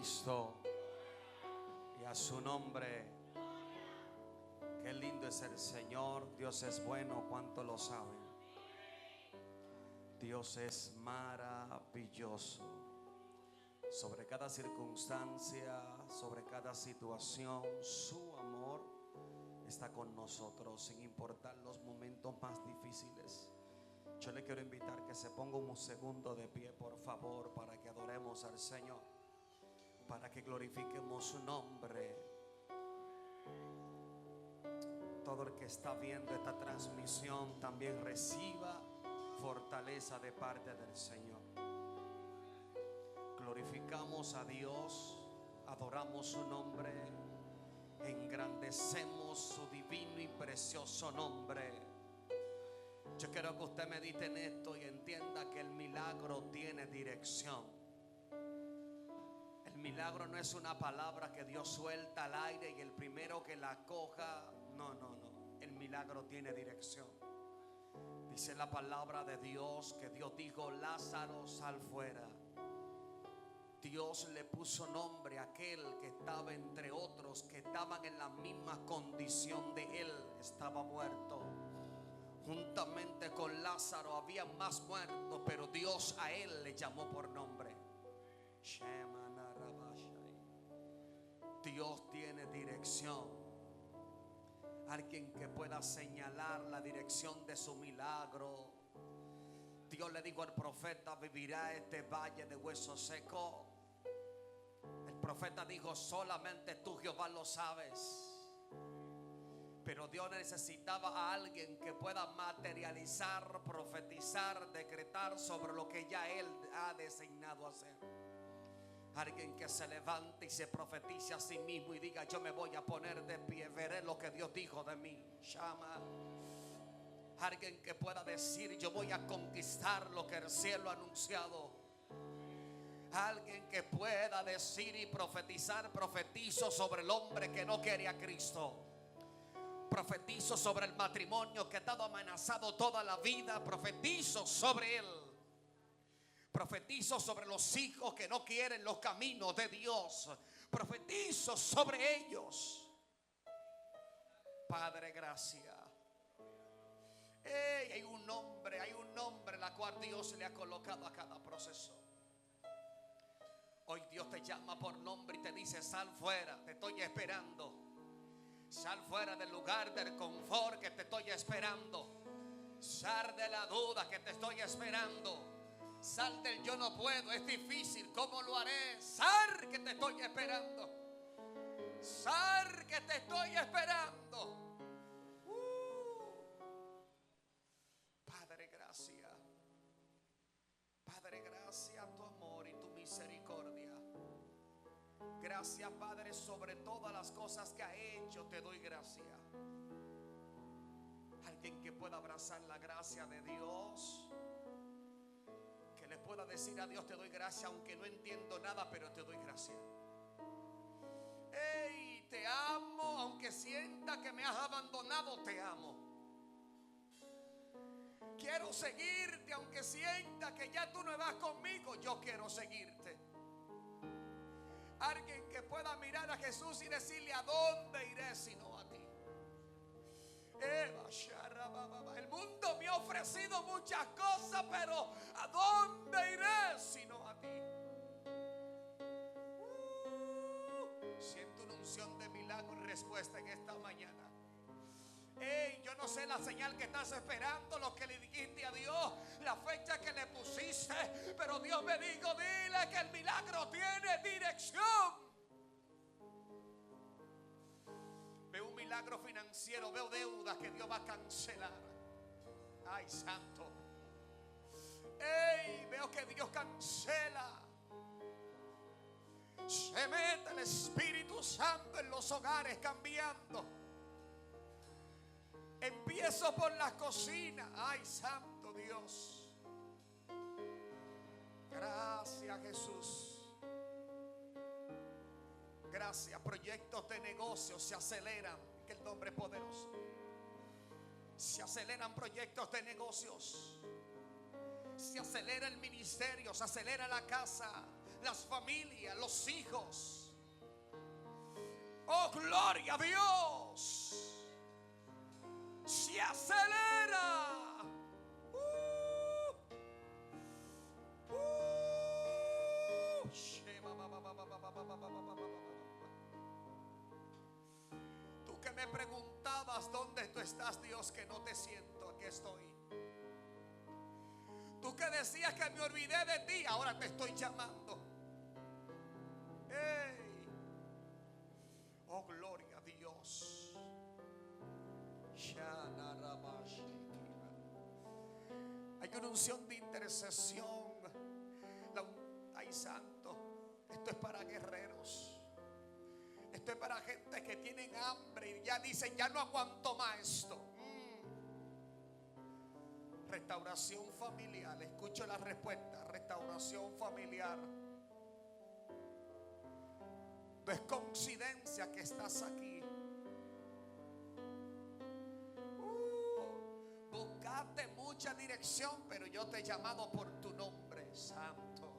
Cristo y a su nombre. Qué lindo es el Señor. Dios es bueno, ¿cuánto lo saben? Dios es maravilloso. Sobre cada circunstancia, sobre cada situación, su amor está con nosotros, sin importar los momentos más difíciles. Yo le quiero invitar que se ponga un segundo de pie, por favor, para que adoremos al Señor, para que glorifiquemos su nombre. Todo el que está viendo esta transmisión también reciba fortaleza de parte del Señor. Glorificamos a Dios, adoramos su nombre, engrandecemos su divino y precioso nombre. Yo quiero que usted medite en esto y entienda que el milagro tiene dirección. El milagro no es una palabra que Dios suelta al aire y el primero que la coja. No. El milagro tiene dirección. Dice la palabra de Dios que Dios dijo: Lázaro, sal fuera. Dios le puso nombre a aquel que estaba entre otros que estaban en la misma condición de él. Estaba muerto. Juntamente con Lázaro había más muertos, pero Dios a él le llamó por nombre. Dios tiene dirección. Alguien que pueda señalar la dirección de su milagro. Dios le dijo al profeta: vivirá este valle de huesos secos. El profeta dijo: solamente tú, Jehová, lo sabes. Pero Dios necesitaba a alguien que pueda materializar, profetizar, decretar sobre lo que ya Él ha designado hacer. Alguien que se levante y se profetice a sí mismo y diga: yo me voy a poner de pie, veré lo que Dios dijo de mí. Llama. Alguien que pueda decir: yo voy a conquistar lo que el cielo ha anunciado. Alguien que pueda decir y profetizar: profetizo sobre el hombre que no quiere a Cristo. Profetizo sobre el matrimonio que ha estado amenazado toda la vida. Profetizo sobre él. Profetizo sobre los hijos que no quieren los caminos de Dios. Profetizo sobre ellos. Padre, gracias. Hay un nombre la cual Dios le ha colocado a cada proceso. Hoy Dios te llama por nombre y te dice: sal fuera, te estoy esperando. Sal fuera del lugar del confort, que te estoy esperando. Sal de la duda, que te estoy esperando. Sal del yo no puedo, es difícil, ¿cómo lo haré? Sal, que te estoy esperando. Sal, que te estoy esperando. Padre, gracias. Padre, gracias a tu amor y tu misericordia. Gracias, Padre, sobre todas las cosas que ha hecho, te doy gracias. Alguien que pueda abrazar la gracia de Dios, que le pueda decir a Dios: te doy gracias, aunque no entiendo nada, pero te doy gracias. Te amo, aunque sienta que me has abandonado, te amo. Quiero seguirte, aunque sienta que ya tú no vas conmigo, yo quiero seguirte. Alguien que pueda mirar a Jesús y decirle: ¿a dónde iré sino a ti? El mundo me ha ofrecido muchas cosas, pero ¿a dónde iré sino a ti? Siento una unción de milagro y respuesta en esta mañana. Yo no sé la señal que estás esperando, lo que le dijiste a Dios, la fecha que le pusiste, pero Dios me dijo: dile que el milagro tiene dirección. Veo un milagro financiero, veo deudas que Dios va a cancelar. Ay, santo. Veo que Dios cancela. Se mete el Espíritu Santo en los hogares cambiando. Empiezo por la cocina. Ay, santo Dios. Gracias, Jesús. Gracias. Proyectos de negocios se aceleran. Que el nombre es poderoso. Se aceleran proyectos de negocios. Se acelera el ministerio. Se acelera la casa, las familias, los hijos. Oh, gloria a Dios. Se acelera. Tú que me preguntabas dónde tú estás, Dios, que no te siento, aquí estoy. Tú que decías que me olvidé de ti, ahora te estoy llamando. Hey. Oh, gloria a Dios. Hay una unción de intercesión. Ay, santo, esto es para guerreros. Esto es para gente que tienen hambre y ya dicen, ya no aguanto más esto. Restauración familiar. Escucho la respuesta. Restauración familiar. No es coincidencia que estás aquí. Buscaste mucha dirección, pero yo te he llamado por tu nombre, Santo.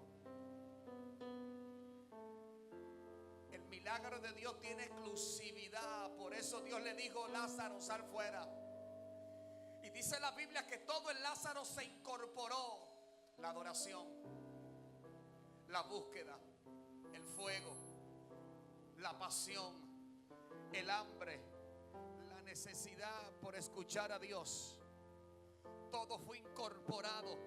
El milagro de Dios tiene exclusividad. Por eso Dios le dijo, Lázaro, sal fuera. Y dice la Biblia que todo en Lázaro se incorporó. La adoración, la búsqueda, el fuego, la pasión, el hambre, la necesidad por escuchar a Dios. Todo fue incorporado.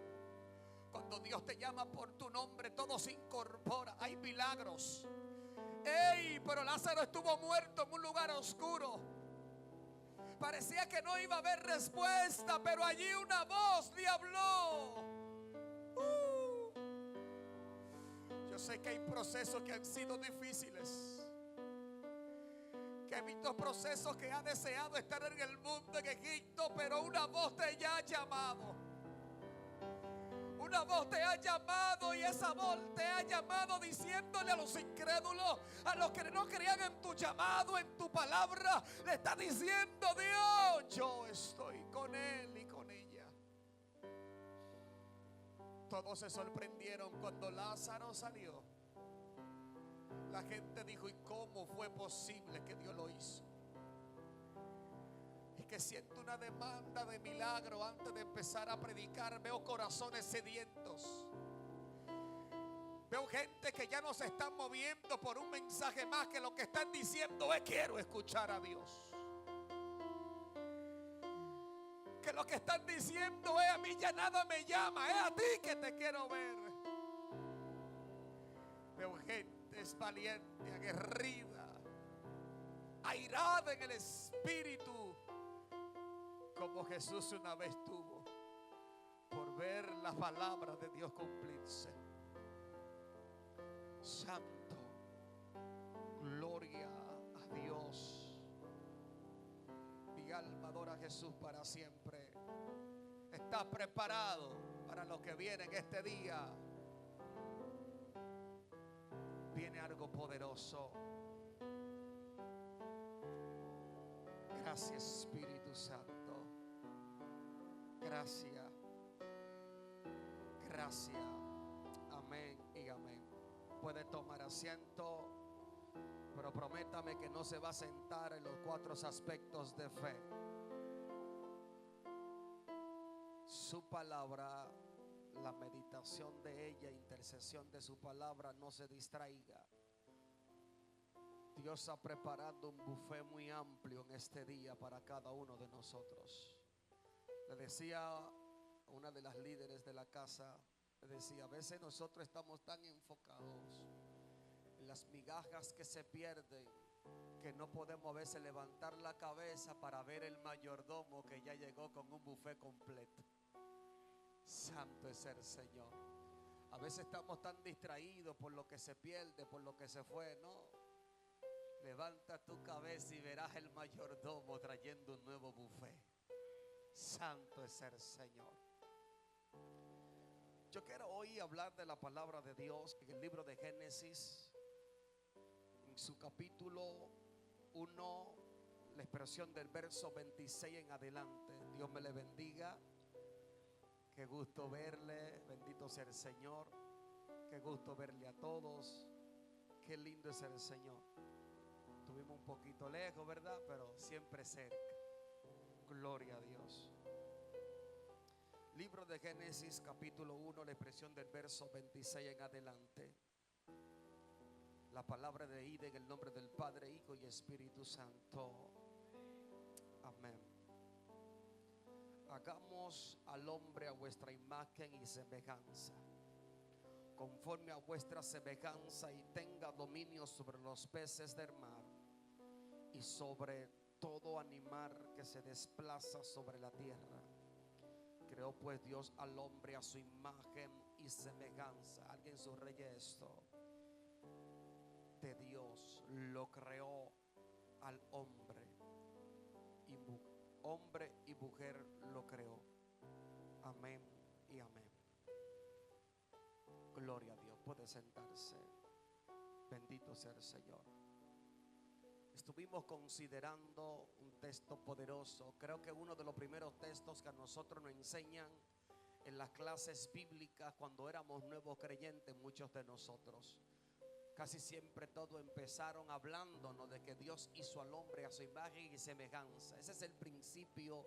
Cuando Dios te llama por tu nombre, todo se incorpora. Hay milagros. ¡Ey! Pero Lázaro estuvo muerto en un lugar oscuro. Parecía que no iba a haber respuesta, pero allí una voz le habló. Yo sé que hay procesos que han sido difíciles, que he visto procesos que ha deseado estar en el mundo en Egipto, pero una voz te ha llamado. Una voz te ha llamado y esa voz te ha llamado diciéndole a los incrédulos, a los que no creían en tu llamado, en tu palabra, le está diciendo Dios, yo estoy con él y con ella. Todos se sorprendieron cuando Lázaro salió. La gente dijo, ¿y cómo fue posible que Dios lo hizo? Es que siento una demanda de milagro. Antes de empezar a predicar, veo corazones sedientos. Veo gente que ya no se están moviendo por un mensaje más, que lo que están diciendo es quiero escuchar a Dios. Que lo que están diciendo es a mí ya nada me llama, es a ti que te quiero ver. Veo gente valiente, aguerrida, airada en el espíritu, como Jesús una vez tuvo, por ver la palabra de Dios cumplirse. Santo, gloria a Dios. Mi alma adora a Jesús para siempre. ¿Estás preparado para lo que viene en este día? Viene algo poderoso. Gracias, Espíritu Santo. Gracias. Gracias. Amén y amén. Puede tomar asiento, pero prométame que no se va a sentar en los 4 aspectos de fe. Su palabra, la meditación de ella, intercesión de su palabra, no se distraiga. Dios ha preparado un buffet muy amplio en este día para cada uno de nosotros. Le decía a una de las líderes de la casa, le decía, a veces nosotros estamos tan enfocados en las migajas que se pierden, que no podemos a veces levantar la cabeza para ver el mayordomo que ya llegó con un buffet completo. Santo es el Señor. A veces estamos tan distraídos por lo que se pierde, por lo que se fue. No, levanta tu cabeza y verás el mayordomo trayendo un nuevo buffet. Santo es el Señor. Yo quiero hoy hablar de la palabra de Dios en el libro de Génesis, en su capítulo 1, la expresión del verso 26 en adelante. Dios me le bendiga. Qué gusto verle, bendito sea el Señor. Qué gusto verle a todos. Qué lindo es el Señor. Estuvimos un poquito lejos, ¿verdad? Pero siempre cerca. Gloria a Dios. Libro de Génesis, capítulo 1, la expresión del verso 26 en adelante. La palabra de ida en el nombre del Padre, Hijo y Espíritu Santo. Amén. Hagamos al hombre a vuestra imagen y semejanza, conforme a vuestra semejanza, y tenga dominio sobre los peces del mar y sobre todo animal que se desplaza sobre la tierra. Creó pues Dios al hombre a su imagen y semejanza. Alguien subraye esto. De Dios lo creó al hombre y mujer lo creó. Amén y amén. Gloria a Dios. Puede sentarse. Bendito sea el Señor. Estuvimos considerando un texto poderoso. Creo que uno de los primeros textos que a nosotros nos enseñan en las clases bíblicas cuando éramos nuevos creyentes, muchos de nosotros. Casi siempre todos empezaron hablándonos de que Dios hizo al hombre a su imagen y semejanza. Ese es el principio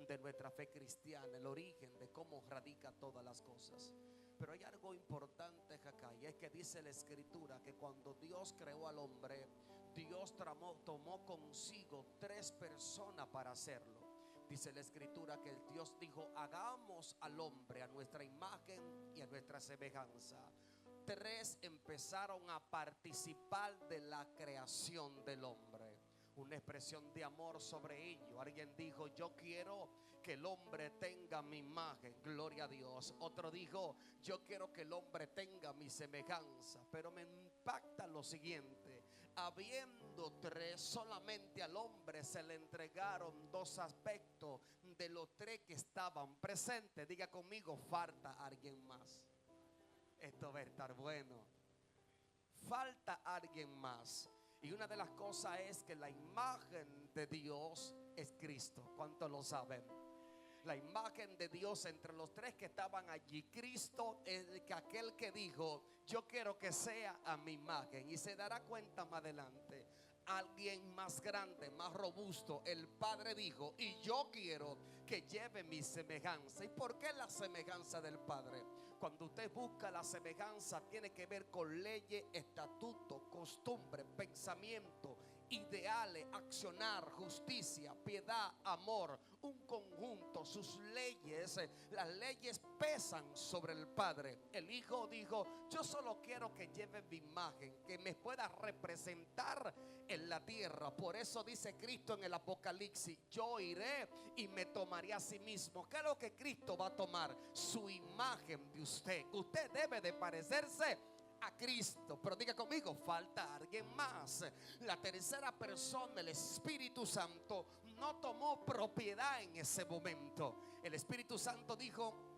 de nuestra fe cristiana, el origen de cómo radica todas las cosas. Pero hay algo importante acá, y es que dice la Escritura que cuando Dios creó al hombre, Dios tomó consigo 3 personas para hacerlo. Dice la Escritura que el Dios dijo: hagamos al hombre a nuestra imagen y a nuestra semejanza. 3 empezaron a participar de la creación del hombre. Una expresión de amor sobre ello. Alguien dijo: yo quiero que el hombre tenga mi imagen, gloria a Dios. Otro dijo: yo quiero que el hombre tenga mi semejanza. Pero me impacta lo siguiente: habiendo 3, solamente al hombre se le entregaron 2 aspectos de los 3 que estaban presentes. Diga conmigo: falta alguien más. Esto va a estar bueno. Falta alguien más. Y una de las cosas es que la imagen de Dios es Cristo. ¿Cuántos lo saben? La imagen de Dios entre los 3 que estaban allí, Cristo es aquel que dijo: yo quiero que sea a mi imagen. Y se dará cuenta más adelante, alguien más grande, más robusto, el Padre dijo: y yo quiero que lleve mi semejanza. ¿Y por qué la semejanza del Padre? Cuando usted busca la semejanza, tiene que ver con leyes, estatutos, costumbres, pensamiento, ideales, accionar, justicia, piedad, amor, un conjunto. Sus leyes, las leyes pesan sobre el Padre. El Hijo dijo: yo solo quiero que lleve mi imagen, que me pueda representar en la tierra. Por eso dice Cristo en el Apocalipsis: yo iré y me tomaré a sí mismo. ¿Qué es lo que Cristo va a tomar? Su imagen de usted. Usted debe de parecerse a Cristo. Pero diga conmigo: falta alguien más. La tercera persona, el Espíritu Santo, no tomó propiedad en ese momento. El Espíritu Santo dijo: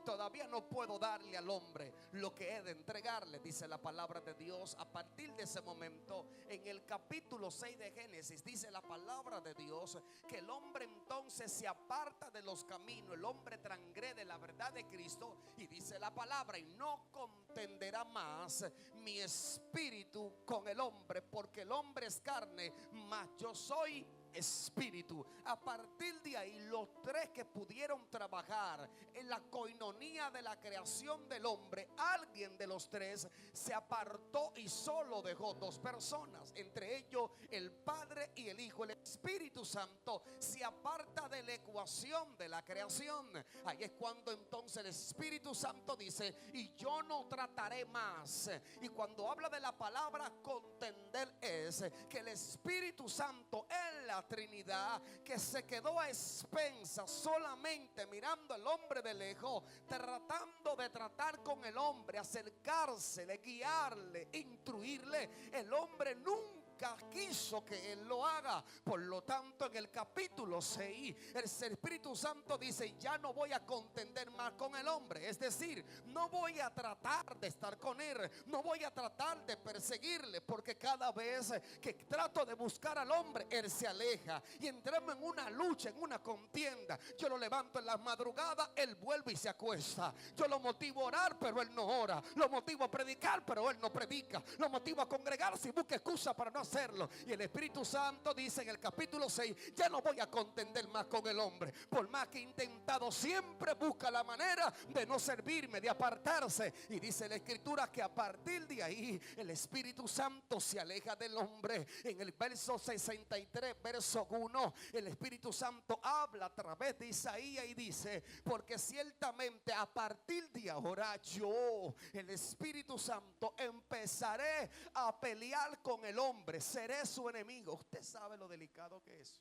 todavía no puedo darle al hombre lo que he de entregarle, dice la palabra de Dios. A partir de ese momento, en el capítulo 6 de Génesis, dice la palabra de Dios que el hombre entonces se aparta de los caminos, el hombre transgrede la verdad de Cristo, y dice la palabra: y no contenderá más mi espíritu con el hombre, porque el hombre es carne, mas yo soy espíritu. A partir de ahí, los 3 que pudieron trabajar en la coinonía de la creación del hombre, alguien de los 3 se apartó y solo dejó 2 personas, entre ellos el Padre y el Hijo. El Espíritu Santo se aparta de la ecuación de la creación. Ahí es cuando entonces el Espíritu Santo dice: y yo no trataré más. Y cuando habla de la palabra contender, es que el Espíritu Santo en la Trinidad, que se quedó a expensas solamente mirando al hombre de lejos, tratando de tratar con el hombre, acercársele, guiarle, instruirle. El hombre nunca nunca quiso que él lo haga. Por lo tanto, en el capítulo 6, el Espíritu Santo dice: ya no voy a contender más con el hombre. Es decir, no voy a tratar de estar con él, no voy a tratar de perseguirle, porque cada vez que trato de buscar al hombre, él se aleja y entramos en una lucha, en una contienda. Yo lo levanto en las madrugadas, él vuelve y se acuesta. Yo lo motivo a orar, pero él no ora. Lo motivo a predicar, pero él no predica. Lo motivo a congregarse y busca excusa para no hacerlo. Y el Espíritu Santo dice en el capítulo 6: ya no voy a contender más con el hombre. Por más que he intentado, siempre busca la manera de no servirme, de apartarse. Y dice la Escritura que a partir de ahí el Espíritu Santo se aleja del hombre. En el verso 63, verso 1, el Espíritu Santo habla a través de Isaías y dice: porque ciertamente a partir de ahora yo, el Espíritu Santo, empezaré a pelear con el hombre, seré su enemigo. Usted sabe lo delicado que es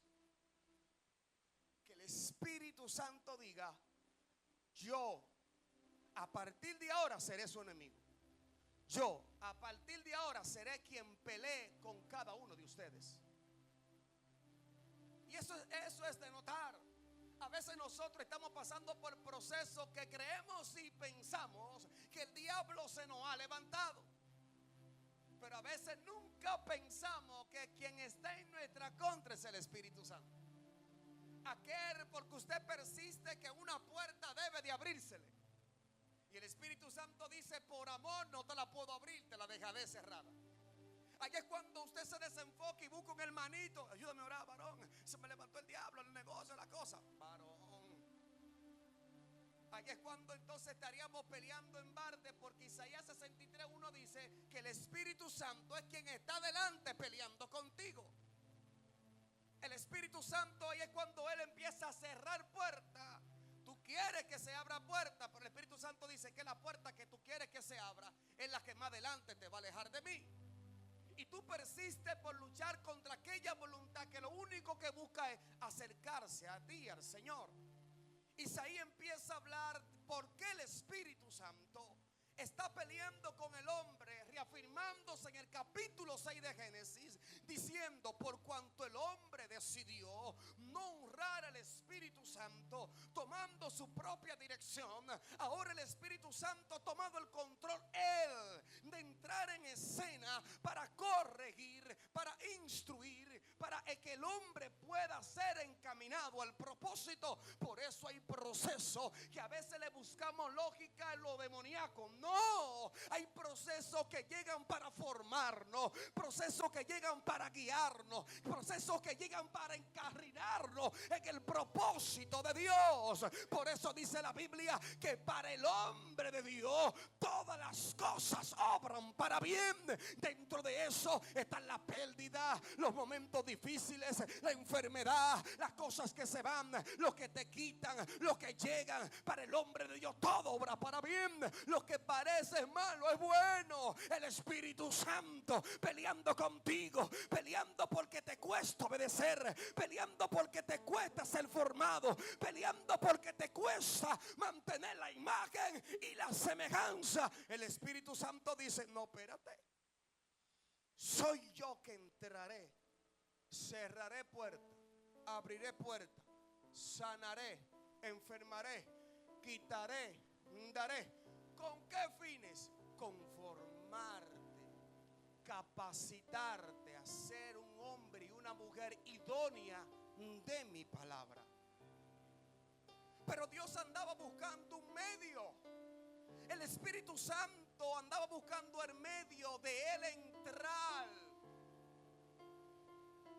que el Espíritu Santo diga: yo a partir de ahora seré su enemigo. Yo a partir de ahora seré quien pelee con cada uno de ustedes. Y eso es de notar. A veces nosotros estamos pasando por procesos que creemos y pensamos que el diablo se nos ha levantado. Pero a veces nunca pensamos que quien está en nuestra contra es el Espíritu Santo. Aquel porque usted persiste que una puerta debe de abrírsele. Y el Espíritu Santo dice: por amor no te la puedo abrir, te la dejaré cerrada. Ahí es cuando usted se desenfoca y busca un hermanito: ayúdame a orar, varón, se me levantó el diablo, el negocio, la cosa. Varón. Ahí es cuando entonces estaríamos peleando en balde, porque Isaías 63:1 dice que el Espíritu Santo es quien está delante peleando contigo. El Espíritu Santo, ahí es cuando Él empieza a cerrar puertas. Tú quieres que se abra puerta, pero el Espíritu Santo dice que la puerta que tú quieres que se abra es la que más adelante te va a alejar de mí. Y tú persistes por luchar contra aquella voluntad que lo único que busca es acercarse a ti, al Señor. Isaías empieza a hablar por qué el Espíritu Santo está peleando con el hombre, reafirmándose en el capítulo 6 de Génesis, diciendo: por cuanto el hombre decidió no honrar al Espíritu Santo, tomando su propia dirección, ahora el Espíritu Santo ha tomado el control él de entrar en escena para corregir, para instruir, para que el hombre pueda ser encaminado al propósito. Por eso hay procesos que a veces le buscamos lógica en lo demoníaco. No, hay procesos que llegan para formarnos, procesos que llegan para guiarnos, procesos que llegan para encarrilarnos en el propósito de Dios. Por eso dice la Biblia que para el hombre de Dios todas las cosas obran para bien. Dentro de eso están la pérdida, los momentos difíciles, la enfermedad, las cosas que se van, los que te quitan, los que llegan. Para el hombre de Dios todo obra para bien. Lo que parece malo es bueno. El Espíritu Santo peleando contigo, peleando porque te cuesta obedecer, peleando porque te cuesta ser formado, peleando porque te cuesta mantener la imagen y la semejanza. El Espíritu Santo dice: no, espérate, soy yo que entraré, cerraré puertas, abriré puertas, sanaré, enfermaré, quitaré, daré. ¿Con qué fines? Conformarte, capacitarte a ser un hombre y una mujer idónea de mi palabra. Pero Dios andaba buscando un medio. El Espíritu Santo andaba buscando el medio de él entrar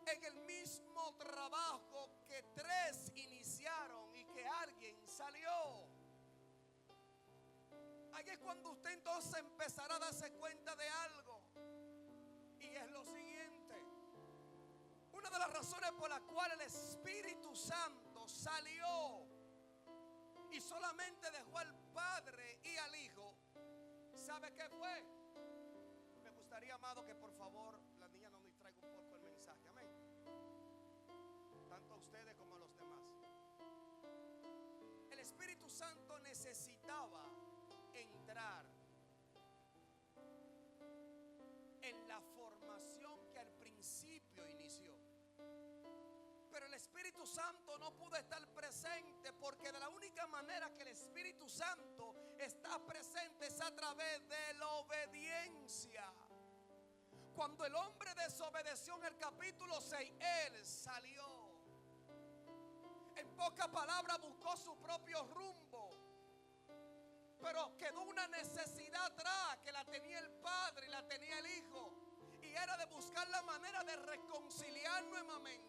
en el mismo trabajo que 3 iniciaron y que alguien salió. Ahí es cuando usted entonces empezará a darse cuenta de algo. Y es lo siguiente: una de las razones por las cuales el Espíritu Santo salió y solamente dejó al Padre y al Hijo, ¿sabe qué fue? Me gustaría, amado, que por favor la niña nos distraiga un poco el mensaje. Amén. Tanto a ustedes como a los demás. El Espíritu Santo necesitaba entrar en la formación que al principio principio inició. Pero el Espíritu Santo no pudo estar presente porque de la única manera que el Espíritu Santo está presente es a través de la obediencia. Cuando el hombre desobedeció en el capítulo 6, él salió. En pocas palabras, buscó su propio rumbo. Pero quedó una necesidad atrás que la tenía el Padre y la tenía el Hijo. Y era de buscar la manera de reconciliar nuevamente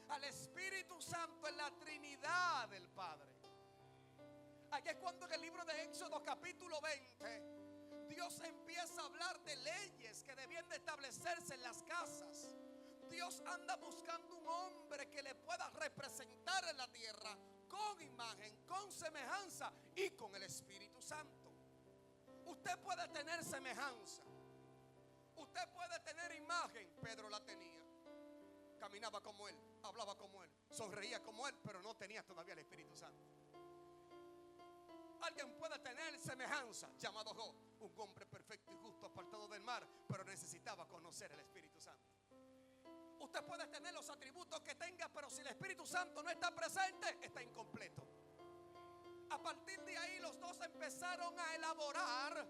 al Espíritu Santo en la Trinidad del Padre. Allí es cuando en el libro de Éxodo capítulo 20 Dios empieza a hablar de leyes que debían de establecerse en las casas. Dios anda buscando un hombre que le pueda representar en la tierra con imagen, con semejanza y con el Espíritu Santo. Usted puede tener semejanza, usted puede tener imagen. Pedro la tenía. Caminaba como él, hablaba como él, sonreía como él, pero no tenía todavía el Espíritu Santo. Alguien puede tener semejanza, llamado Job, un hombre perfecto y justo, apartado del mal, pero necesitaba conocer el Espíritu Santo. Usted puede tener los atributos que tenga, pero si el Espíritu Santo no está presente, está incompleto. A partir de ahí los dos empezaron a elaborar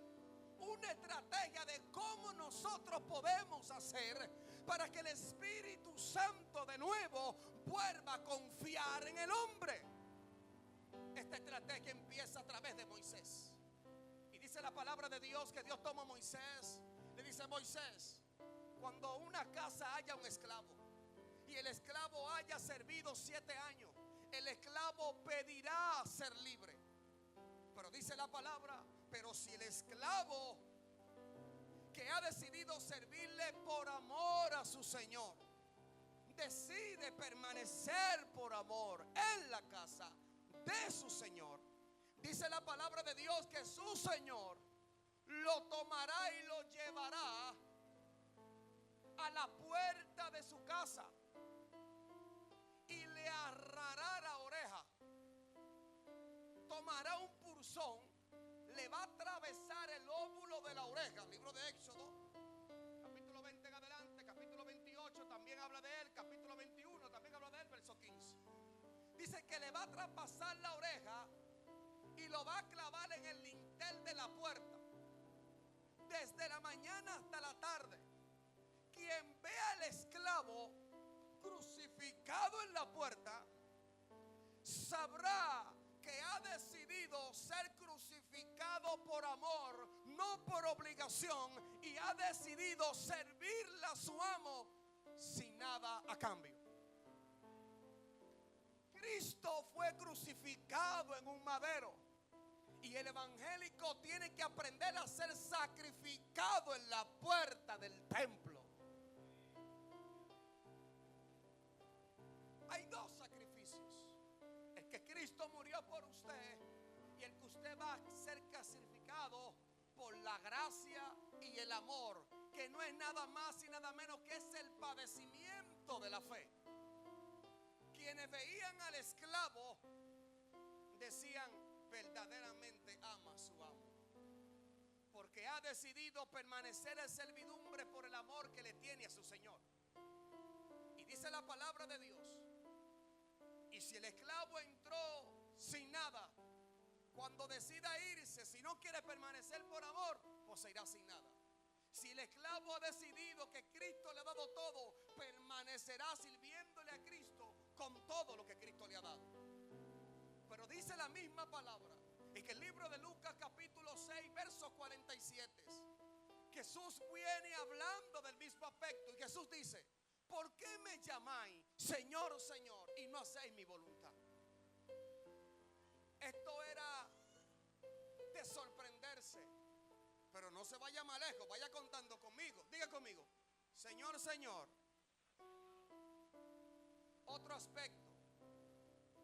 una estrategia de cómo nosotros podemos hacer para que el Espíritu Santo de nuevo vuelva a confiar en el hombre. Esta estrategia empieza a través de Moisés. Y dice la palabra de Dios que Dios toma a Moisés. Le dice: Moisés, cuando una casa haya un esclavo y el esclavo haya servido 7 años, el esclavo pedirá ser libre. Pero dice la palabra: pero si el esclavo que ha decidido servirle por amor a su Señor decide permanecer por amor en la casa de su Señor, dice la palabra de Dios que su Señor lo tomará y lo llevará a la puerta de su casa y le agarrará la oreja, tomará un punzón, le va a atravesar el óvulo de la oreja. Libro de Éxodo capítulo 20 en adelante, capítulo 28 también habla de él, capítulo 21 también habla de él, verso 15. Dice que le va a traspasar la oreja y lo va a clavar en el lintel de la puerta desde la mañana hasta la tarde. Quien vea al esclavo crucificado en la puerta sabrá que ha decidido ser crucificado por amor, no por obligación, y ha decidido servirle a su amo sin nada a cambio. Cristo fue crucificado en un madero y el evangélico tiene que aprender a ser sacrificado en la puerta del templo. Hay 2 sacrificios: el que Cristo murió por usted y el que usted va a ser sacrificado por la gracia y el amor, que no es nada más y nada menos que es el padecimiento de la fe. Quienes veían al esclavo decían: verdaderamente ama a su amo, porque ha decidido permanecer en servidumbre por el amor que le tiene a su Señor. Y dice la palabra de Dios: y si el esclavo entró sin nada, cuando decida irse, si no quiere permanecer por amor, pues se irá sin nada. Si el esclavo ha decidido que Cristo le ha dado todo, permanecerá sirviéndole a Cristo con todo lo que Cristo le ha dado. Pero dice la misma palabra en el libro de Lucas capítulo 6 verso 47. Jesús viene hablando del mismo aspecto y Jesús dice: ¿por qué me llamáis Señor, Señor, y no hacéis mi voluntad? Esto era de sorprenderse. Pero no se vaya más lejos, vaya contando conmigo. Diga conmigo: Señor, Señor. Otro aspecto: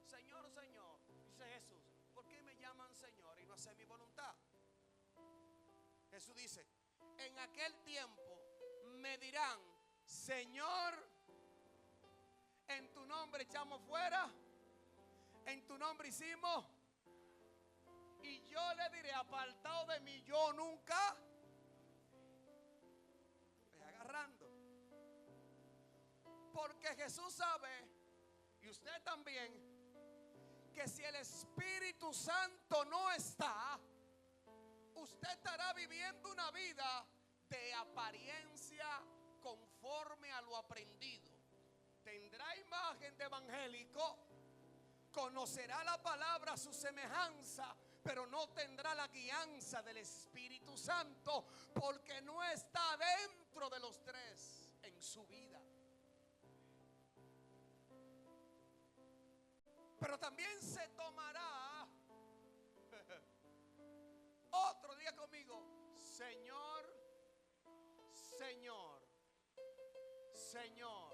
Señor, Señor. Dice Jesús: ¿por qué me llaman Señor y no hacen mi voluntad? Jesús dice: en aquel tiempo me dirán: Señor, en tu nombre echamos fuera, en tu nombre hicimos. Y yo le diré: apartado de mí, yo nunca. Ve agarrando. Porque Jesús sabe, y usted también, que si el Espíritu Santo no está, usted estará viviendo una vida de apariencia conforme a lo aprendido. Tendrá imagen de evangélico, conocerá la palabra a su semejanza, pero no tendrá la guianza del Espíritu Santo, porque no está dentro de los tres en su vida. Pero también se tomará otro día conmigo: Señor, Señor, Señor.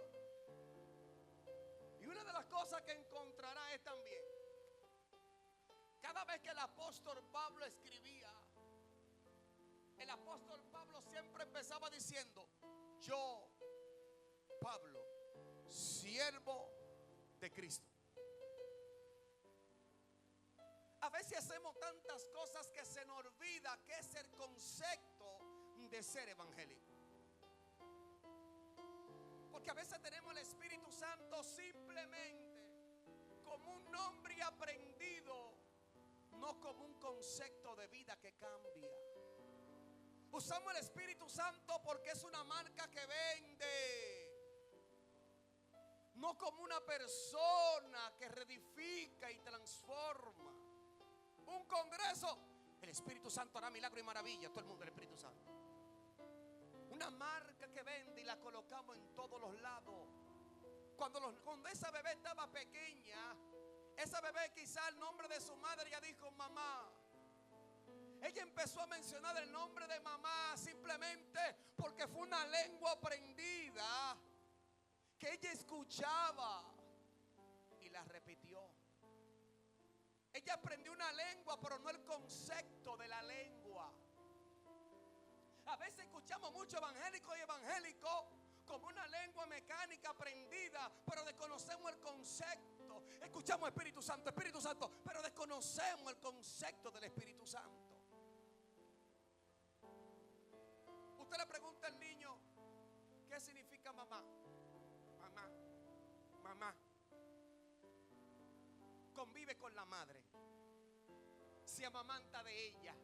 Y una de las cosas que encontrará es también, cada vez que el apóstol Pablo escribía, el apóstol Pablo siempre empezaba diciendo: yo, Pablo, siervo de Cristo. A veces hacemos tantas cosas que se nos olvida que es el concepto de ser evangélico. Porque a veces tenemos el Espíritu Santo simplemente como un nombre aprendido, no como un concepto de vida que cambia. Usamos el Espíritu Santo porque es una marca que vende, no como una persona que reedifica y transforma. Un congreso, el Espíritu Santo hará milagro y maravilla. Todo el mundo, el Espíritu Santo. Una marca que vende y la colocamos en todos los lados. Cuando esa bebé estaba pequeña, esa bebé quizá el nombre de su madre ya dijo mamá. Ella empezó a mencionar el nombre de mamá simplemente porque fue una lengua aprendida que ella escuchaba y la repitió. Ella aprendió una lengua, pero no el concepto de la lengua. A veces escuchamos mucho evangélico y evangélico como una lengua mecánica aprendida, pero desconocemos el concepto. Escuchamos Espíritu Santo, pero desconocemos el concepto del Espíritu Santo. Usted le pregunta al niño, ¿qué significa mamá? Mamá, mamá. Convive con la madre, se amamanta de ella.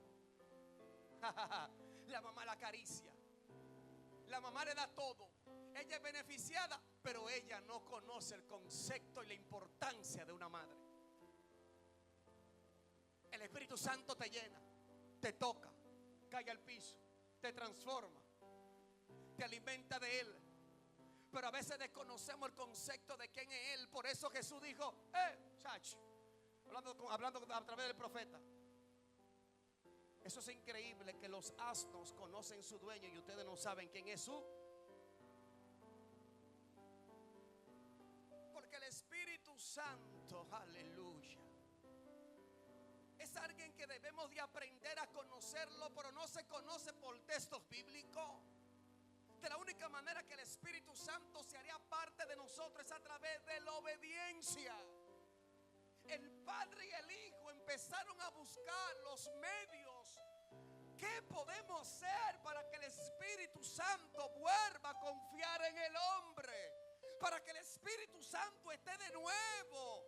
La mamá la acaricia, la mamá le da todo. Ella es beneficiada, pero ella no conoce el concepto y la importancia de una madre. El Espíritu Santo te llena, te toca, cae al piso, te transforma, te alimenta de Él. Pero a veces desconocemos el concepto de quién es Él. Por eso Jesús dijo, chacho, hablando a través del profeta, eso es increíble que los asnos conocen su dueño y ustedes no saben quién es su. Porque el Espíritu Santo, aleluya, es alguien que debemos de aprender a conocerlo, pero no se conoce por textos bíblicos. De la única manera que el Espíritu Santo se haría parte de nosotros es a través de la obediencia. El Padre y el Hijo empezaron a buscar los medios. ¿Qué podemos hacer para que el Espíritu Santo vuelva a confiar en el hombre? Para que el Espíritu Santo esté de nuevo.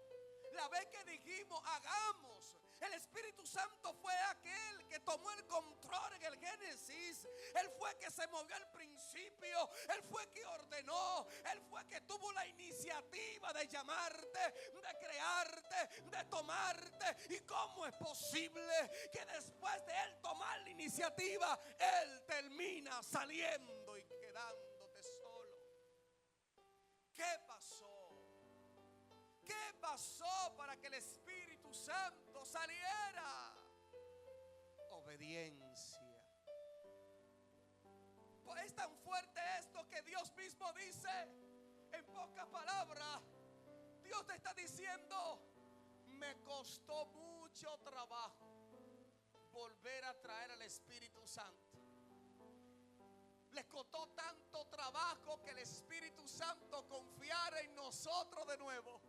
La vez que dijimos hagamos, el Espíritu Santo fue aquel que tomó el control en el Génesis. Él fue que se movió al principio. Él fue que ordenó. Él fue que tuvo la iniciativa de llamarte, de crearte, de tomarte. ¿Y cómo es posible que después de Él tomar la iniciativa, Él termina saliendo y quedándote solo? ¿Qué pasó? ¿Qué pasó para que el Espíritu Santo saliera? Obediencia. Pues es tan fuerte esto que Dios mismo dice, en pocas palabras, Dios te está diciendo, me costó mucho trabajo volver a traer al Espíritu Santo. Les costó tanto trabajo que el Espíritu Santo confiara en nosotros de nuevo,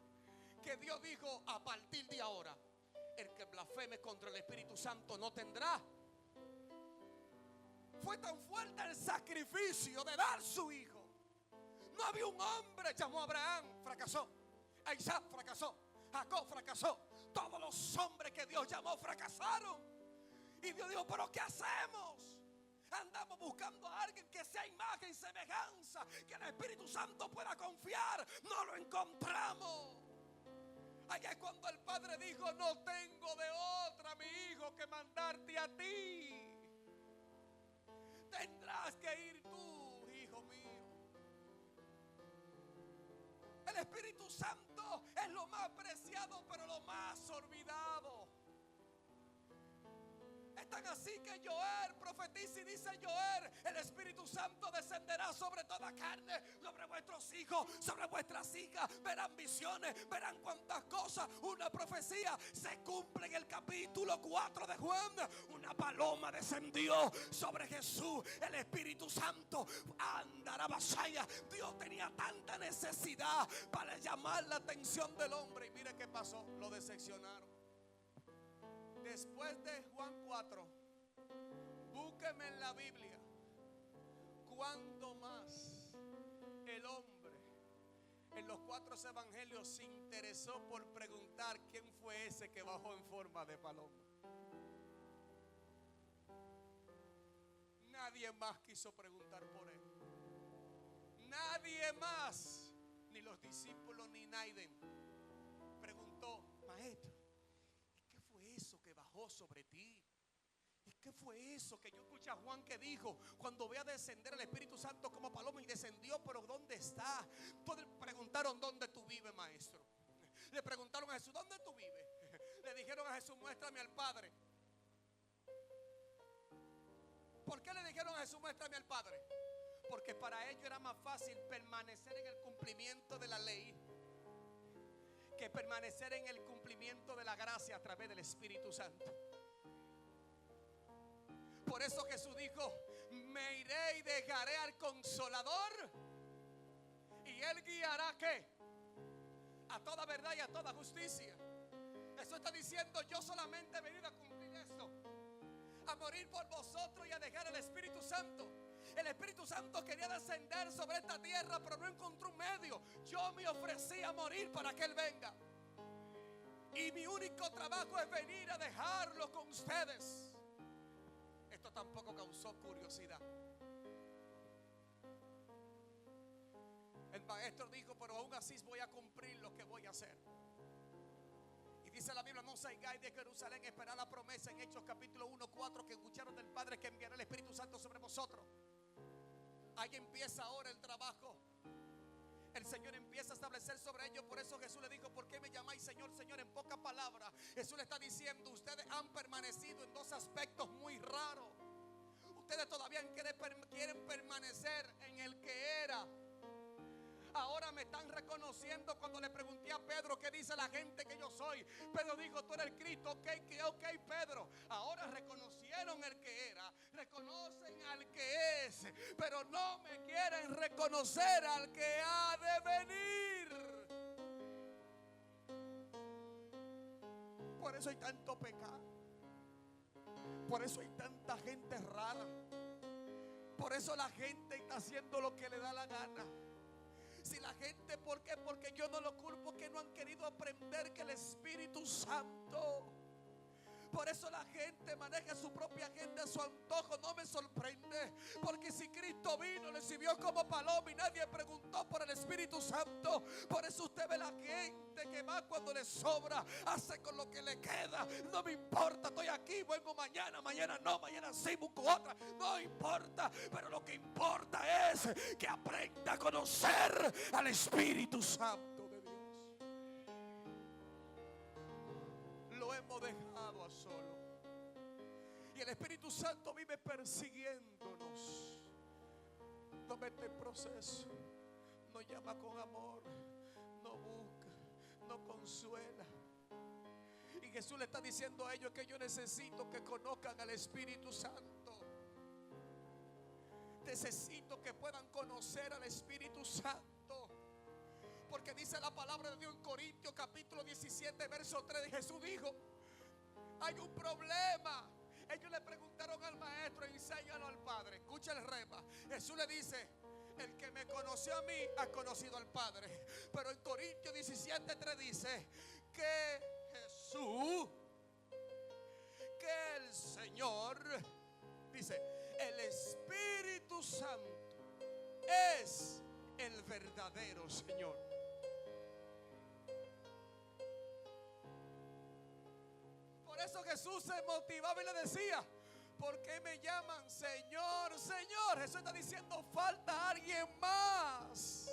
que Dios dijo, a partir de ahora, el que blasfeme contra el Espíritu Santo no tendrá. Fue tan fuerte el sacrificio de dar su hijo. No había un hombre, llamó a Abraham, fracasó. A Isaac fracasó. Jacob fracasó. Todos los hombres que Dios llamó fracasaron. Y Dios dijo, pero ¿qué hacemos? Andamos buscando a alguien que sea imagen y semejanza, que el Espíritu Santo pueda confiar. No lo encontramos. Allá es cuando el padre dijo, no tengo de otra, mi hijo, que mandarte a ti. Tendrás que ir tú, hijo mío. El Espíritu Santo es lo más preciado, pero lo más olvidado. Es tan así que Joel profetiza y dice Joel, el Espíritu Santo descenderá sobre toda carne, sobre vuestros hijos, sobre vuestras hijas, verán visiones, verán cuantas cosas. Una profecía se cumple en el capítulo 4 de Juan. Una paloma descendió sobre Jesús, el Espíritu Santo andará vasalla. Dios tenía tanta necesidad para llamar la atención del hombre. Y mire qué pasó, lo decepcionaron. Después de Juan 4, búsqueme en la Biblia cuánto más el hombre en los 4 evangelios se interesó por preguntar quién fue ese que bajó en forma de paloma. Nadie más quiso preguntar por él. Nadie más, ni los discípulos ni Naiden, preguntó, maestro, eso que bajó sobre ti? ¿Y qué fue eso que yo escuché a Juan que dijo? Cuando ve a descender el Espíritu Santo como paloma y descendió, pero ¿dónde está? Todos preguntaron, ¿dónde tú vives, maestro? Le preguntaron a Jesús, ¿dónde tú vives? Le dijeron a Jesús, muéstrame al Padre. ¿Por qué le dijeron a Jesús, muéstrame al Padre? Porque para ellos era más fácil permanecer en el cumplimiento de la ley que permanecer en el cumplimiento de la gracia a través del Espíritu Santo. Por eso Jesús dijo, me iré y dejaré al Consolador, y Él guiará ¿qué? A toda verdad y a toda justicia. Eso está diciendo, yo solamente he venido a cumplir esto, a morir por vosotros y a dejar el Espíritu Santo. El Espíritu Santo quería descender sobre esta tierra, pero no encontró un medio. Yo me ofrecí a morir para que Él venga. Y mi único trabajo es venir a dejarlo con ustedes. Esto tampoco causó curiosidad. El maestro dijo, pero aún así voy a cumplir lo que voy a hacer. Y dice la Biblia, no salgáis de Jerusalén, esperad la promesa en Hechos capítulo 1, 4, que escucharon del Padre, que enviará el Espíritu Santo sobre vosotros. Ahí empieza ahora el trabajo. El Señor empieza a establecer sobre ellos. Por eso Jesús le dijo, ¿por qué me llamáis Señor, Señor? En pocas palabras, Jesús le está diciendo, ustedes han permanecido en dos aspectos muy raros. Ustedes todavía quieren permanecer en el que era. Ahora me están reconociendo. Cuando le pregunté a Pedro qué dice la gente que yo soy, Pedro dijo, tú eres el Cristo. Ok, Pedro. Ahora reconocieron el que era, reconocen al que es, pero no me quieren reconocer al que ha de venir. Por eso hay tanto pecado. Por eso hay tanta gente rara. Por eso la gente está haciendo lo que le da la gana. Si la gente, ¿por qué? Porque yo no lo culpo, que no han querido aprender que el Espíritu Santo. Por eso la gente maneja su propia agenda a su antojo. No me sorprende, porque si Cristo vino, le sirvió como paloma y nadie preguntó por el Espíritu Santo. Por eso usted ve la gente que va cuando le sobra, hace con lo que le queda. No me importa, estoy aquí, vengo mañana, mañana no, mañana sí, busco otra. No importa, pero lo que importa es que aprenda a conocer al Espíritu Santo de Dios. Lo hemos dejado a solo. Y el Espíritu Santo vive persiguiéndonos. Nos mete en proceso, nos llama con amor, nos busca, nos consuela. Y Jesús le está diciendo a ellos que yo necesito que conozcan al Espíritu Santo. Necesito que puedan conocer al Espíritu Santo. Porque dice la palabra de Dios en Corintios capítulo 17 verso 3. Jesús dijo, hay un problema. Ellos le preguntaron al maestro, enséñalo al Padre. Escucha el rema. Jesús le dice, el que me conoció a mí has conocido al Padre. Pero en Corintios 17:3 dice que Jesús, que el Señor, dice, el Espíritu Santo es el verdadero Señor. Por eso Jesús se motivaba y le decía: ¿por qué me llaman Señor, Señor? Jesús está diciendo: falta alguien más.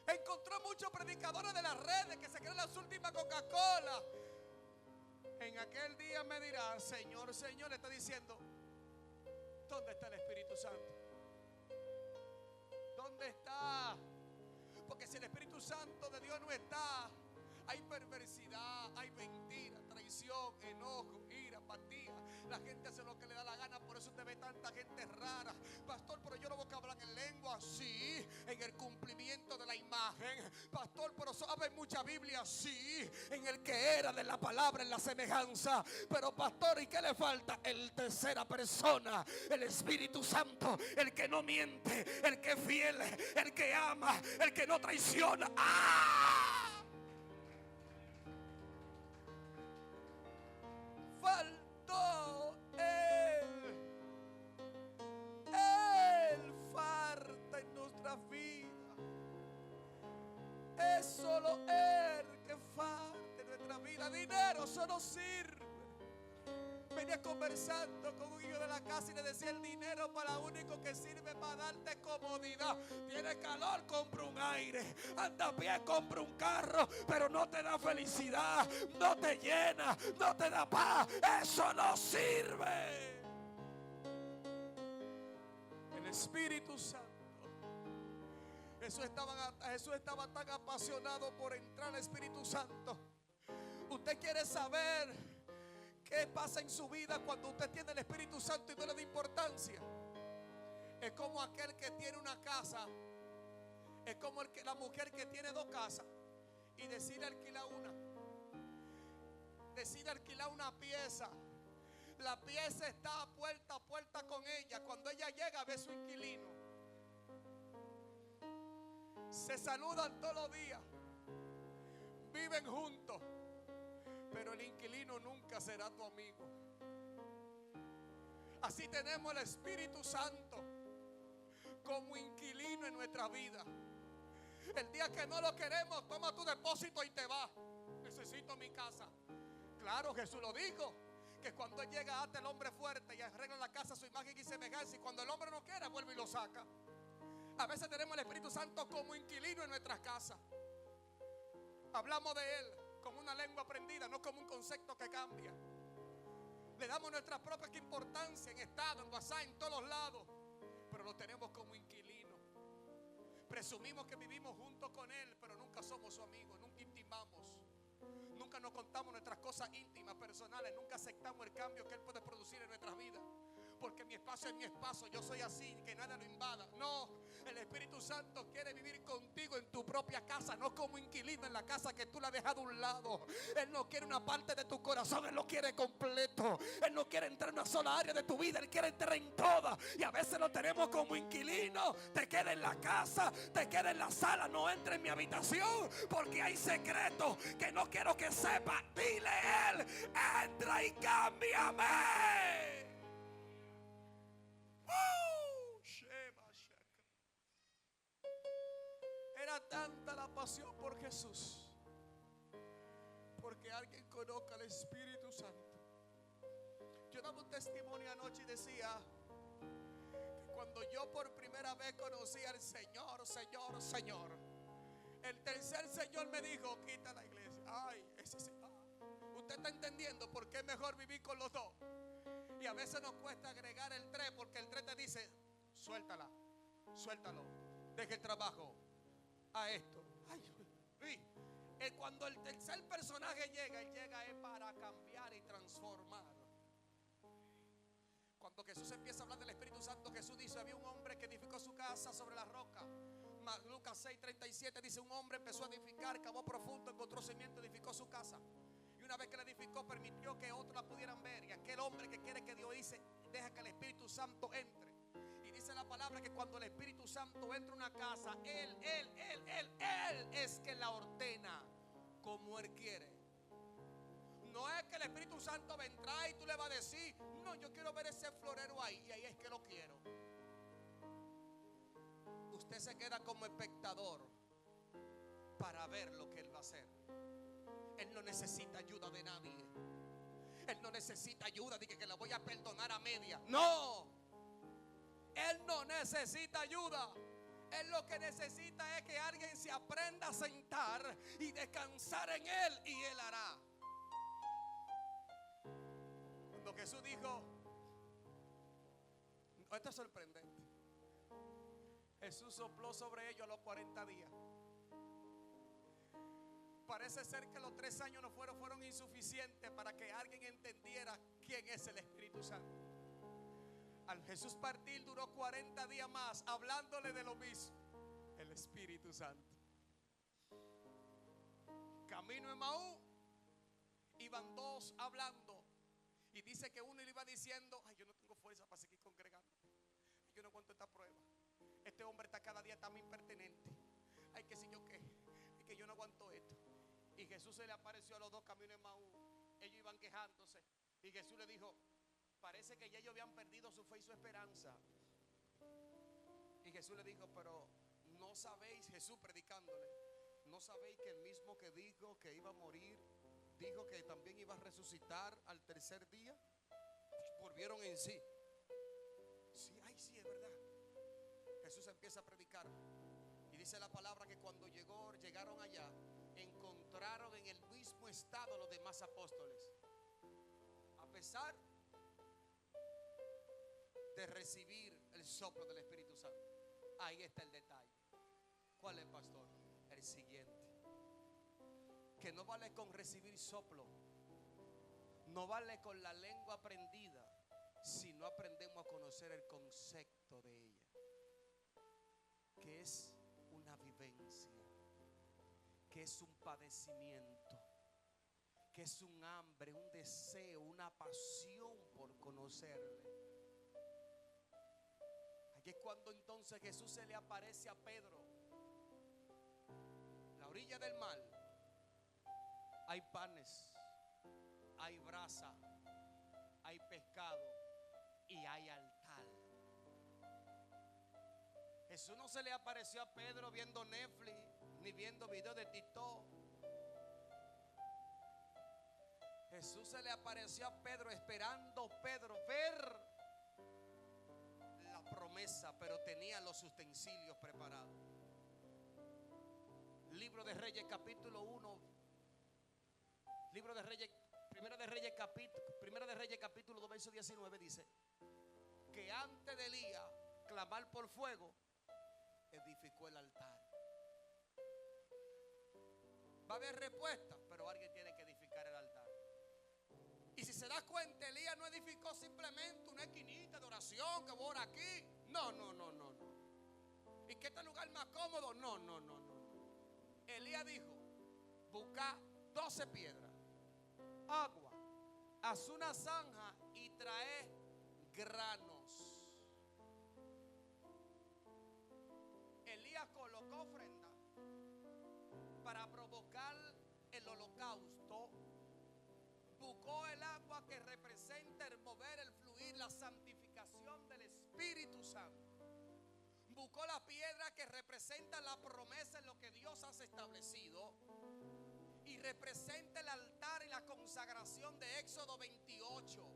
Encontró muchos predicadores de las redes que se creen las últimas Coca-Cola. En aquel día me dirán: Señor, Señor. Le está diciendo: ¿dónde está el Espíritu Santo? ¿Dónde está? Porque si el Espíritu Santo de Dios no está, hay perversidad, hay mentira, traición, enojo, ira, apatía. La gente hace lo que le da la gana. Por eso usted ve tanta gente rara. Pastor, pero yo no voy a hablar en lengua. Sí, en el cumplimiento de la imagen. Pastor, pero sabe mucha Biblia. Sí, en el que era de la palabra, en la semejanza. Pero pastor, ¿y qué le falta? El tercera persona, el Espíritu Santo, el que no miente, el que es fiel, el que ama, el que no traiciona. ¡Ah! Faltó Él. Él falta en nuestras vidas. Es solo Él que falta en nuestra vida. Dinero solo sirve. Venía conversando con un hijo de la casa y le decía: el dinero para lo único que sirve para darte comodidad. Tiene calor, compra un aire. Anda a pie, compra un carro, pero no te da felicidad, no te llena, no te da paz. Eso no sirve. El Espíritu Santo. Jesús estaba tan apasionado por entrar al Espíritu Santo. Usted quiere saber ¿qué pasa en su vida cuando usted tiene el Espíritu Santo y no le da importancia? Es como aquel que tiene una casa. Es como la mujer que tiene dos casas y decide alquilar una. Decide alquilar una pieza. La pieza está puerta a puerta con ella. Cuando ella llega, ve a su inquilino. Se saludan todos los días. Viven juntos. Pero el inquilino nunca será tu amigo. Así tenemos el Espíritu Santo como inquilino en nuestra vida. El día que no lo queremos, toma tu depósito y te vas. Necesito mi casa. Claro, Jesús lo dijo, que cuando Él llega, ata el hombre fuerte y arregla la casa a su imagen y semejanza. Y cuando el hombre no quiere, vuelve y lo saca. A veces tenemos el Espíritu Santo como inquilino en nuestras casas. Hablamos de Él como una lengua aprendida, no como un concepto que cambia. Le damos nuestra propia importancia en estado, en WhatsApp, en todos los lados, pero lo tenemos como inquilino. Presumimos que vivimos junto con Él, pero nunca somos su amigo, nunca intimamos, nunca nos contamos nuestras cosas íntimas, personales, nunca aceptamos el cambio que Él puede producir en nuestras vidas. Porque mi espacio es mi espacio, yo soy así, que nada lo invada. No, el Espíritu Santo quiere vivir contigo en tu propia casa, no como inquilino en la casa que tú la has dejado a un lado. Él no quiere una parte de tu corazón, Él lo quiere completo. Él no quiere entrar en una sola área de tu vida, Él quiere entrar en todas. Y a veces lo tenemos como inquilino. Te queda en la casa, te queda en la sala, no entra en mi habitación, porque hay secretos que no quiero que sepa. Dile a Él: entra y cámbiame. Era tanta la pasión por Jesús, porque alguien conozca al Espíritu Santo. Yo daba un testimonio anoche y decía que cuando yo por primera vez conocí al Señor, el tercer Señor me dijo: quita la iglesia. Ay, ese sí. Usted está entendiendo por qué es mejor vivir con los dos. Y a veces nos cuesta agregar el 3, porque el 3 te dice: suéltalo, deje el trabajo, a esto. Cuando el tercer personaje llega, él llega es para cambiar y transformar. Cuando Jesús empieza a hablar del Espíritu Santo, Jesús dice: había un hombre que edificó su casa sobre la roca. Lucas 6:37 dice: un hombre empezó a edificar, cavó profundo, encontró cimiento, edificó su casa. Y una vez que la edificó, permitió que otros la pudieran ver. Y aquel hombre que quiere que Dios dice: deja que el Espíritu Santo entre. Y dice la palabra que cuando el Espíritu Santo entra a una casa, Él es que la ordena como Él quiere. No es que el Espíritu Santo vendrá y tú le vas a decir, no, yo quiero ver ese florero ahí, y ahí es que lo quiero. Usted se queda como espectador para ver lo que Él va a hacer. Él no necesita ayuda de nadie. Él no necesita ayuda de que le voy a perdonar a media. No. Él no necesita ayuda. Él lo que necesita es que alguien se aprenda a sentar y descansar en Él, y Él hará. Cuando Jesús dijo, esto es sorprendente. Jesús sopló sobre ellos a los 40 días. Parece ser que los 3 años no fueron insuficientes para que alguien entendiera quién es el Espíritu Santo. Al Jesús partir duró 40 días más hablándole de lo mismo. El Espíritu Santo. Camino en Maú, iban 2 hablando. Y dice que uno le iba diciendo, ay, yo no tengo fuerza para seguir congregando. Yo no aguanto esta prueba. Este hombre está cada día tan impertinente. Ay, que si yo qué. Es que yo no aguanto esto. Y Jesús se le apareció a los 2 caminos en Maú. Ellos iban quejándose. Y Jesús le dijo, parece que ya ellos habían perdido su fe y su esperanza. Y Jesús le dijo, pero no sabéis, Jesús predicándole, no sabéis que el mismo que dijo que iba a morir, dijo que también iba a resucitar al 3er día. Volvieron en sí. Sí, ay, sí, es verdad. Jesús empieza a predicar. Y dice la palabra que cuando llegaron allá, encontraron en el mismo estado los demás apóstoles. A pesar de recibir el soplo del Espíritu Santo. Ahí está el detalle. ¿Cuál es, pastor? El siguiente. Que no vale con recibir soplo, no vale con la lengua aprendida, si no aprendemos a conocer el concepto de ella, que es una vivencia, que es un padecimiento, que es un hambre, un deseo, una pasión por conocerle. Aquí es cuando entonces Jesús se le aparece a Pedro, la orilla del mar. Hay panes, hay brasa, hay pescado y hay altar. Jesús no se le apareció a Pedro viendo Netflix ni viendo videos de TikTok. Jesús se le apareció a Pedro esperando Pedro ver la promesa, pero tenía los utensilios preparados. Libro de Reyes capítulo 1. Libro de Reyes, Primera de Reyes capítulo 2 verso 19 dice que antes de Elías clamar por fuego, edificó el altar. Va a haber respuesta, pero alguien tiene que edificar el altar. Y si se da cuenta, Elías no edificó simplemente una esquinita de oración que voy a orar aquí. No. ¿Y que este lugar más cómodo? No. Elías dijo, busca 12 piedras, agua, haz una zanja y trae granos. Elías colocó ofrenda para provocar el holocausto. Buscó el agua que representa el mover, el fluir, la santificación del Espíritu Santo. Buscó la piedra que representa la promesa en lo que Dios ha establecido. Y representa el altar y la consagración de Éxodo 28.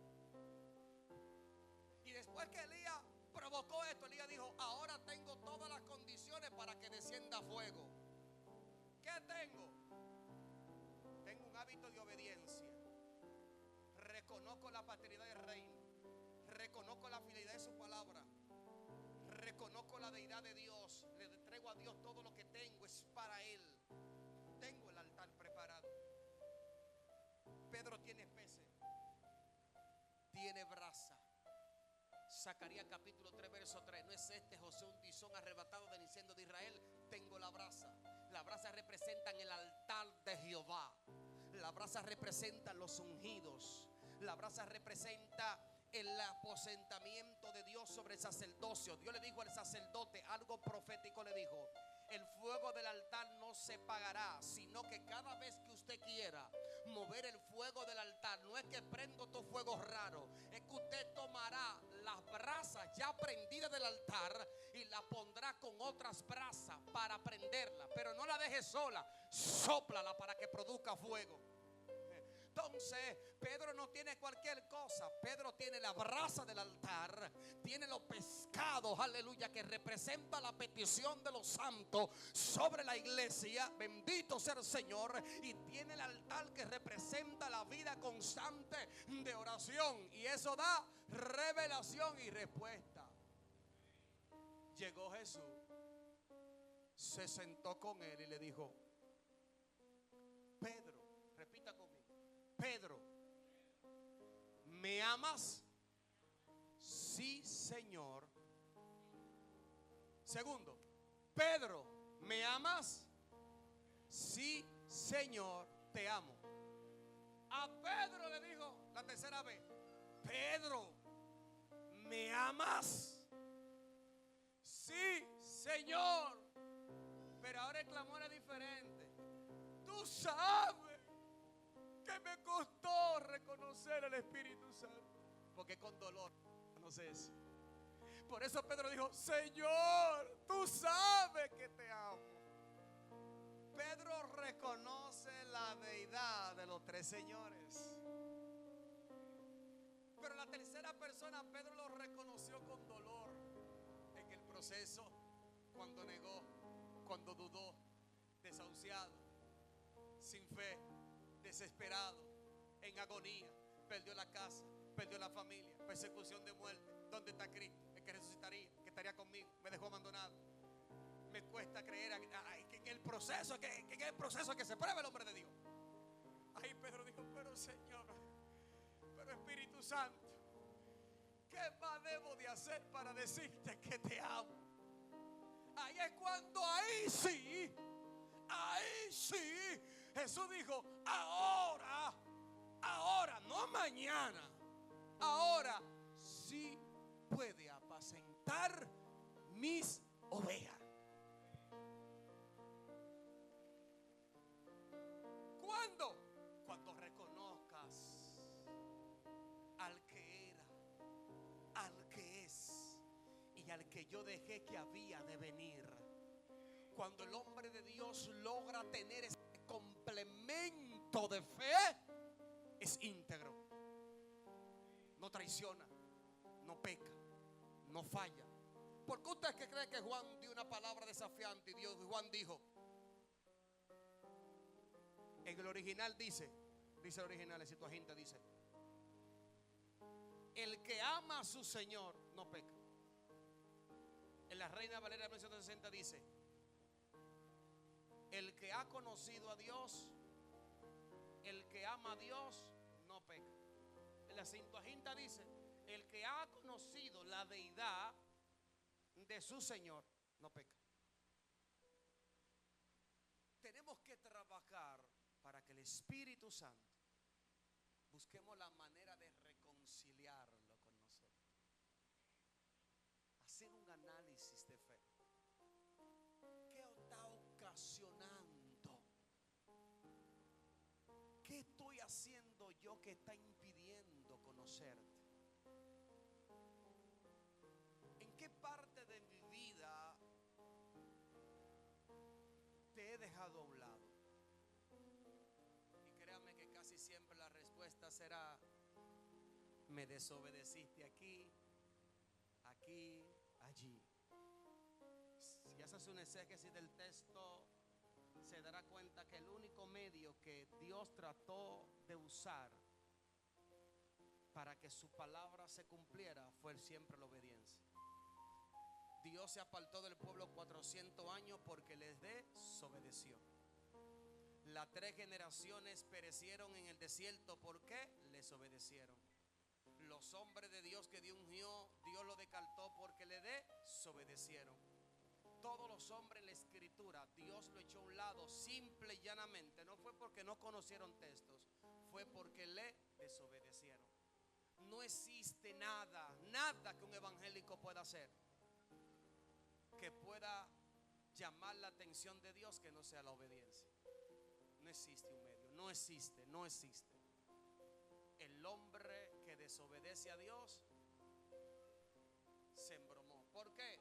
Y después que Elías provocó esto, Elías dijo, ahora tengo todas las condiciones para que descienda fuego. ¿Qué tengo? Tengo un hábito de obediencia. Reconozco la paternidad del reino. Reconozco la fidelidad de su palabra. Reconozco la deidad de Dios. Le entrego a Dios todo lo que tengo, es para Él. Tengo el altar preparado. Pedro tiene peces, tiene brasa. Zacarías capítulo 3 verso 3. ¿No es este José un tizón arrebatado del incendio de Israel? Tengo la brasa. La brasa representa el altar de Jehová. La brasa representa los ungidos. La brasa representa el aposentamiento de Dios sobre el sacerdocio. Dios le dijo al sacerdote, algo profético le dijo: el fuego del altar no se apagará, sino que cada vez que usted quiera mover el fuego del altar, no es que prendo tu fuego raro, es que usted tomará las brasas ya prendidas del altar y la pondrá con otras brasas para prenderla, pero no la deje sola, sóplala para que produzca fuego. Entonces Pedro no tiene cualquier cosa. Pedro tiene la brasa del altar, tiene los pescados, aleluya, que representa la petición de los santos sobre la iglesia, bendito sea el Señor. Y tiene el altar que representa la vida constante de oración, y eso da revelación y respuesta. Llegó Jesús, se sentó con él y le dijo: Pedro, repita conmigo, Pedro, ¿me amas? Sí, Señor. Segundo, Pedro, ¿me amas? Sí, Señor, te amo. A Pedro le dijo la tercera vez: Pedro, ¿me amas? Sí, Señor. Pero ahora el clamor es diferente. Tú sabes que me costó reconocer al Espíritu Santo, porque con dolor no sé eso. Por eso Pedro dijo: Señor, tú sabes que te amo. Pedro reconoce la deidad de los tres señores, pero la tercera persona Pedro lo reconoció con dolor en el proceso, cuando negó, cuando dudó, desahuciado, sin fe, desesperado, en agonía, perdió la casa, perdió la familia, persecución de muerte. ¿Dónde está Cristo? El que resucitaría, que estaría conmigo, me dejó abandonado. Me cuesta creer que en el proceso, que en el proceso que se prueba el hombre de Dios. Ahí Pedro dijo: pero Señor, pero Espíritu Santo, ¿qué más debo de hacer para decirte que te amo? Ahí es cuando, ahí sí, Jesús dijo: ahora, no mañana, ahora sí puede apacentar mis ovejas. ¿Cuándo? Cuando reconozcas al que era, al que es y al que yo dejé que había de venir. Cuando el hombre de Dios logra tener ese complemento de fe, es íntegro, no traiciona, no peca, no falla. ¿Por qué usted cree que Juan dio una palabra desafiante y Juan dijo? En el original dice el original, el Septuaginta dice: el que ama a su Señor no peca. En la Reina Valera 1960 dice: el que ha conocido a Dios, el que ama a Dios no peca. En la Septuaginta dice: el que ha conocido la deidad de su Señor no peca. Tenemos que trabajar para que el Espíritu Santo busquemos la manera de reconciliarlo con nosotros. Hacer un análisis de fe. ¿Qué está ocasionando? ¿Qué estoy haciendo yo que está impidiendo conocerte? ¿En qué parte de mi vida te he dejado a un lado? Y créame que casi siempre la respuesta será: me desobedeciste aquí, allí. Si haces un exégesis del texto, se dará cuenta que el único medio que Dios trató de usar para que su palabra se cumpliera fue siempre la obediencia. Dios se apartó del pueblo 400 años porque les desobedeció. Las 3 generaciones perecieron en el desierto. ¿Por qué? Les obedecieron. Los hombres de Dios que Dios ungió, Dios lo descartó porque le desobedecieron. Todos los hombres en la escritura, Dios lo echó a un lado simple y llanamente. No fue porque no conocieron textos, fue porque le desobedecieron. No existe nada, nada que un evangélico pueda hacer que pueda llamar la atención de Dios que no sea la obediencia. No existe un medio, no existe, no existe. El hombre que desobedece a Dios se embromó. ¿Por qué?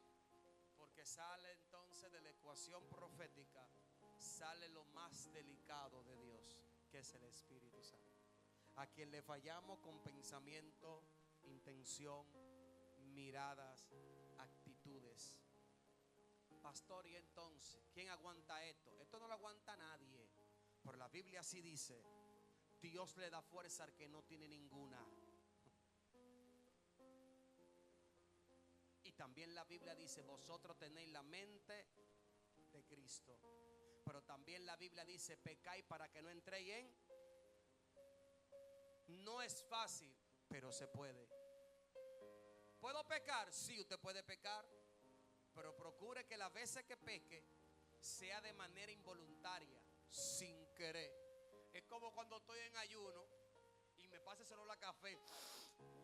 Porque sale entonces de la ecuación profética, sale lo más delicado de Dios, que es el Espíritu Santo, a quien le fallamos con pensamiento, intención, miradas, actitudes. Pastor, y entonces, ¿quién aguanta esto? Esto no lo aguanta nadie. Por la Biblia sí dice, Dios le da fuerza al que no tiene ninguna. Y también la Biblia dice, vosotros tenéis la mente de Cristo. Pero también la Biblia dice, pecáis para que no entréis en. No es fácil, pero se puede. ¿Puedo pecar? Sí, usted puede pecar. Pero procure que las veces que peque sea de manera involuntaria, sin querer. Es como cuando estoy en ayuno y me pasa solo la café.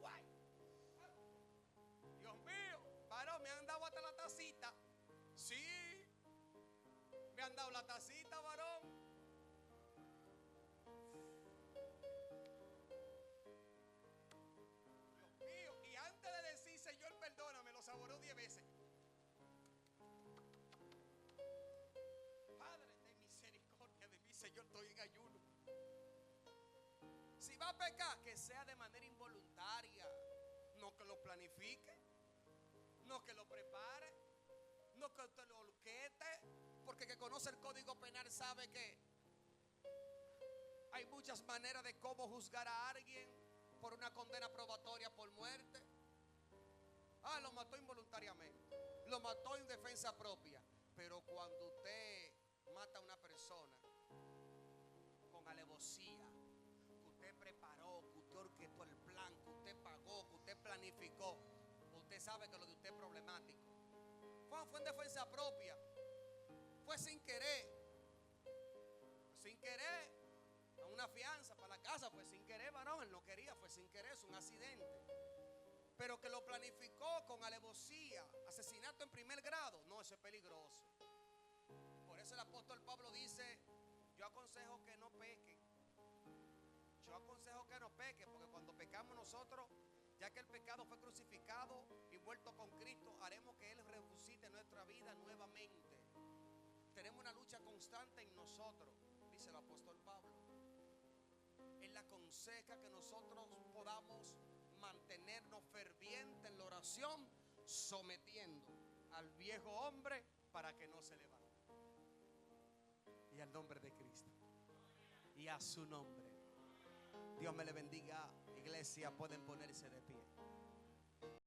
¡Guay! Dios mío, varón, me han dado hasta la tacita. Sí, me han dado la tacita, varón. Dios mío, y antes de decir Señor perdóname, lo saboreó 10 veces. Padre de misericordia de mí, Señor, estoy en ayuno. Si va a pecar, que sea de manera involuntaria. No que lo planifique, no que lo prepare, no que usted lo orqueste. Porque el que conoce el Código Penal sabe que hay muchas maneras de cómo juzgar a alguien por una condena probatoria por muerte. Ah, lo mató involuntariamente, lo mató en defensa propia. Pero cuando usted mata a una persona con alevosía, que usted preparó, que usted orquestó el plan, que usted pagó, que usted planificó, usted sabe que lo de usted es problemático. Fue en defensa propia, fue sin querer, a una fianza para la casa, fue sin querer, varón, él no quería, fue sin querer, es un accidente. Pero que lo planificó con alevosía, asesinato en primer grado, no, eso es peligroso. Por eso el apóstol Pablo dice, yo aconsejo que no pequen. Yo aconsejo que no pequen, porque cuando pecamos nosotros, ya que el pecado fue crucificado y muerto con Cristo, haremos que Él resucite nuestra vida nuevamente. Tenemos una lucha constante en nosotros, dice el apóstol Pablo. Él aconseja que nosotros podamos mantenernos fervientes en la oración, sometiendo al viejo hombre para que no se levante. Y al nombre de Cristo y a su nombre, Dios me le bendiga. Iglesia, pueden ponerse de pie.